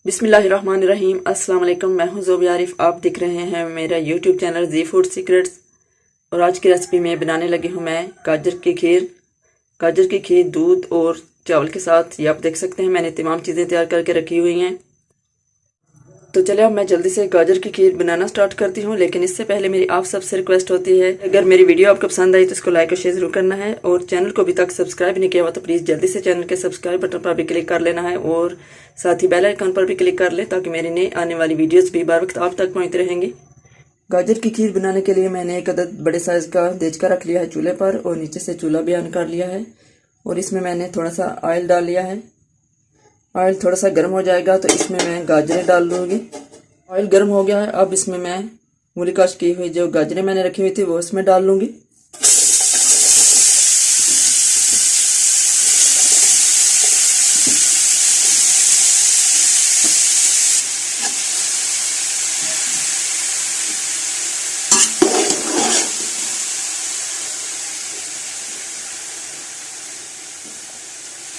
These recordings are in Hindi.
बिस्मिल्लाहिर्रहमानिर्रहीम। अस्सलाम वालेकुम। मैं हूं ज़ोबी आरिफ। आप देख रहे हैं मेरा यूट्यूब चैनल जी फूड सीक्रेट्स। और आज की रेसिपी में बनाने लगी हूं मैं गाजर की खीर। गाजर की खीर दूध और चावल के साथ। ये आप देख सकते हैं मैंने तमाम चीज़ें तैयार करके रखी हुई हैं। तो चलिए अब मैं जल्दी से गाजर की खीर बनाना स्टार्ट करती हूँ। लेकिन इससे पहले मेरी आप सबसे रिक्वेस्ट होती है, अगर मेरी वीडियो आपको पसंद आई तो इसको लाइक और शेयर जरूर करना है। और चैनल को अभी तक सब्सक्राइब नहीं किया हुआ तो प्लीज़ जल्दी से चैनल के सब्सक्राइब बटन पर भी क्लिक कर लेना है और साथ ही बेल आइकन पर भी क्लिक कर लें ताकि मेरी नई आने वाली वीडियोज़ भी बर वक्त आप तक पहुँचती रहेंगी। गाजर की खीर बनाने के लिए मैंने एक अदद बड़े साइज़ का देचका रख लिया है चूल्हे पर और नीचे से चूल्हा भी ऑन कर लिया है। और इसमें मैंने थोड़ा सा ऑयल डाल लिया है। ऑयल थोड़ा सा गर्म हो जाएगा तो इसमें मैं गाजरें डाल दूँगी। ऑयल गर्म हो गया है। अब इसमें मैं मूली काश की हुई जो गाजरें मैंने रखी हुई थी वो इसमें डाल लूँगी।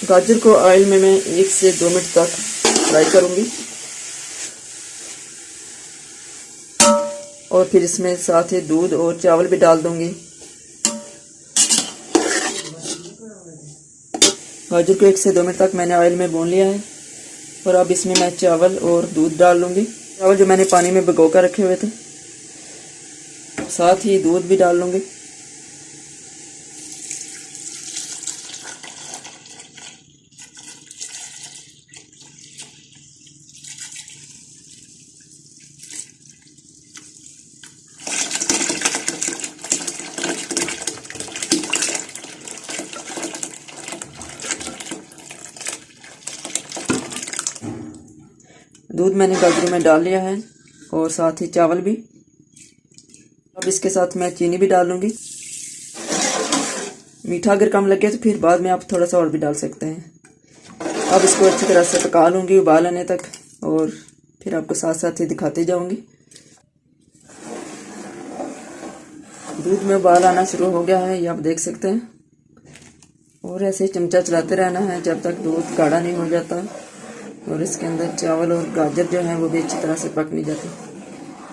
गाजर को ऑयल में मैं 1 से 2 मिनट तक फ्राई करूँगी। और फिर इसमें साथ ही दूध और चावल भी डाल दूंगी। गाजर को 1 से 2 मिनट तक मैंने ऑयल में भून लिया है। और अब इसमें मैं चावल और दूध डाल लूँगी। चावल जो मैंने पानी में भिगो कर रखे हुए थे, साथ ही दूध भी डाल लूँगी। दूध मैंने गाजरों में डाल लिया है और साथ ही चावल भी। अब इसके साथ मैं चीनी भी डाल लूँगी। मीठा अगर कम लगे तो फिर बाद में आप थोड़ा सा और भी डाल सकते हैं। अब इसको अच्छी तरह से पका लूँगी उबाल आने तक और फिर आपको साथ साथ ही दिखाती जाऊँगी। दूध में उबाल आना शुरू हो गया है, ये आप देख सकते हैं। और ऐसे ही चमचा चलाते रहना है जब तक दूध गाढ़ा नहीं हो जाता और इसके अंदर चावल और गाजर जो है वो भी अच्छी तरह से पक नहीं जाती।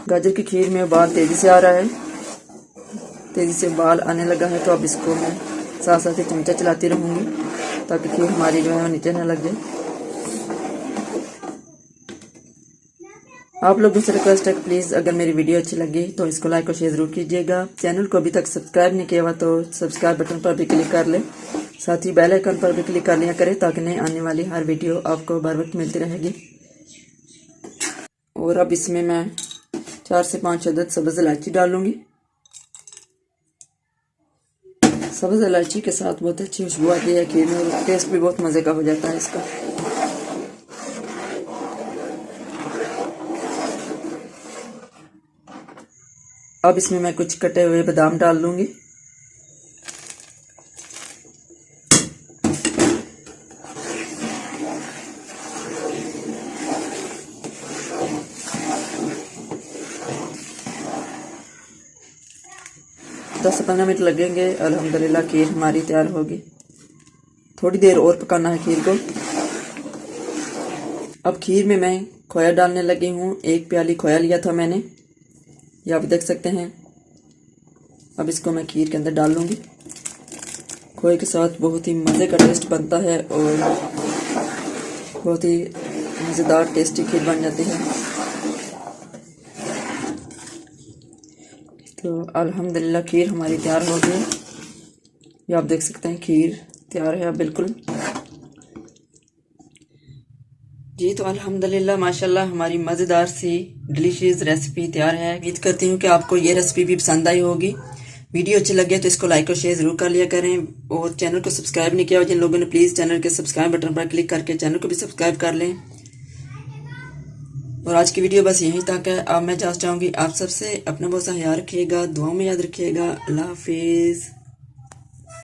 गाजर की खीर में उबाल तेज़ी से आ रहा है, तेज़ी से उबाल आने लगा है। तो अब इसको मैं साथ साथ ही चमचा चलाती रहूँगी ताकि खीर हमारी जो है वो नीचे ना लग जाए। आप लोगों से रिक्वेस्ट है प्लीज़ अगर मेरी वीडियो अच्छी लगी तो इसको लाइक और शेयर ज़रूर कीजिएगा। चैनल को अभी तक सब्सक्राइब नहीं किया हुआ तो सब्सक्राइब बटन पर भी क्लिक कर लें। साथ ही बेल आइकन पर भी क्लिक कर लिया करें ताकि नई आने वाली हर वीडियो आपको बर वक्त मिलती रहेगी। और अब इसमें मैं 4 से 5 अदद सब्ज़ इलायची डालूंगी। सब्ज़ इलायची के साथ बहुत अच्छी खुशबू आती है खीर में और टेस्ट भी बहुत मज़े का हो जाता है इसका। अब इसमें मैं कुछ कटे हुए बादाम डाल लूँगी। दस से 15 मिनट लगेंगे। अल्हम्दुलिल्लाह खीर हमारी तैयार होगी। थोड़ी देर और पकाना है खीर को। अब खीर में मैं खोया डालने लगी हूँ। 1 प्याली खोया लिया था मैंने, ये आप देख सकते हैं। अब इसको मैं खीर के अंदर डाल लूँगी। खोए के साथ बहुत ही मज़े का टेस्ट बनता है और बहुत ही मज़ेदार टेस्टी खीर बन जाती है। तो अल्हम्दुलिल्लाह खीर हमारी तैयार हो गई। ये आप देख सकते हैं खीर तैयार है अब बिल्कुल। जी तो अल्हम्दुलिल्लाह माशाल्लाह हमारी मज़ेदार सी डिलीशियस रेसिपी तैयार है। उम्मीद करती हूँ कि आपको ये रेसिपी भी पसंद आई होगी। वीडियो अच्छी लगे तो इसको लाइक और शेयर ज़रूर कर लिया करें। और चैनल को सब्सक्राइब नहीं किया हो जिन लोगों ने प्लीज़ चैनल के सब्सक्राइब बटन पर क्लिक करके चैनल को भी सब्सक्राइब कर लें। और आज की वीडियो बस यहीं तक है। अब मैं चाहूँगी आप सबसे अपना बहुत सा ख्याल रखिएगा, दुआओं में याद रखिएगा। अल्लाह हाफिज़।